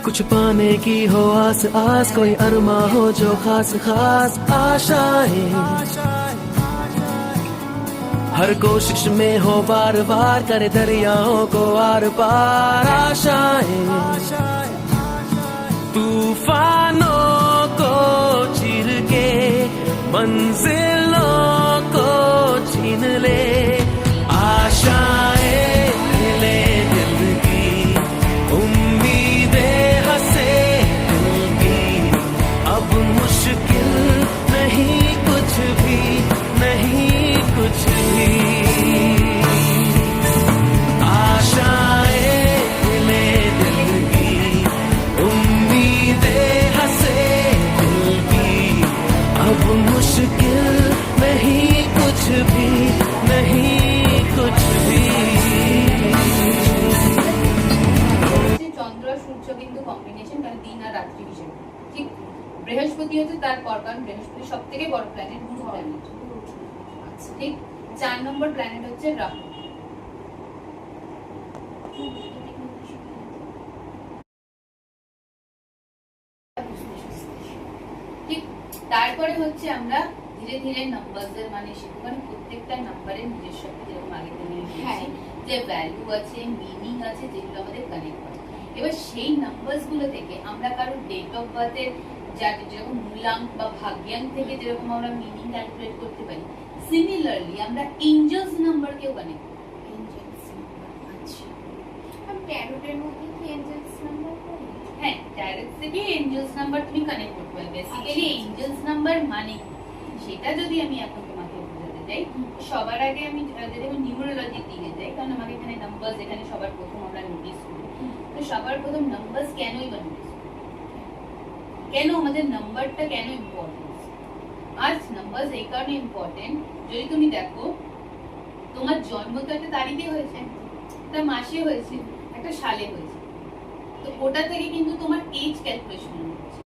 कुछ पाने की हो आस आस, कोई अरमा हो जो खास खास आशाएं, हर कोशिश में हो बार बार करे दरियाओं को आर पार आशाएं, तूफानों को चीर के मंजिलों को छीन ले आशाएं, ले दिल की उम्मीदें हंसे दिल की, अब मुश्किल नहीं कुछ भी, नहीं कुछ भी, आशाएं ले दिल की उम्मीदें हंसे दिल की, अब मुश्किल नहीं कुछ भी, नहीं कुछ भी। চন্দ্র আর সূর্য কিন্তু কম্বিনেশন, কারণ দিন আর রাত্রি হিসেবে ঠিক। বৃহস্পতি হচ্ছে তারপর, কারণ বৃহস্পতি সব থেকে বড় প্ল্যানেট, ঠিক। 4 নম্বর প্ল্যানেট হচ্ছে রাহু। ঠিক, তারপরে হচ্ছে আমরা ধীরে ধীরে নাম্বারসের মানে শিখবো, কারণ প্রত্যেকটা নাম্বারের নিজস্ব যেরকম আগে থেকে যে ভ্যালু আছে, মিনিং আছে, যেগুলো আমাদের কানেক্ট করে। এবার সেই নাম্বারস গুলো থেকে আমরা কারো ডেট অফ বার্থের যেরকম মূলাঙ্ক বা ভাগ্যাঙ্ক থেকে যেরকম আমরা মিনিং ক্যালকুলেট করতে পারি, সিমিলারলি আমরা এঞ্জেলস নাম্বারকেও কানেক্ট করি। হ্যাঁ, ডাইরেক্ট থেকে এঞ্জেলস নাম্বার তুমি কানেক্ট করতে পারবে। বেসিক্যালি এঞ্জেলস নাম্বার মানে সেটা যদি আমি এখন তোমাকে বোঝাতে যাই, সবার আগে আমি যদি নিউরোলজি দিকে যাই, কারণ আমাকে এখানে নাম্বারস, এখানে সবার প্রথম আমরা নোটিস করি। তো সবার প্রথম নাম্বারস কেনই বা নোটিস করি, কেন আমাদের নাম্বারটা কেন ইম্পর্টেন্ট? আজ নাম্বারস এই কারণে ইম্পর্টেন্ট, যদি তুমি দেখো তোমার জন্ম তো একটা তারিখে হয়েছে, একটা মাসে হয়েছে, একটা সালে হয়েছে, তো ওটা থেকে কিন্তু তোমার এজ ক্যালকুলেশন হচ্ছে।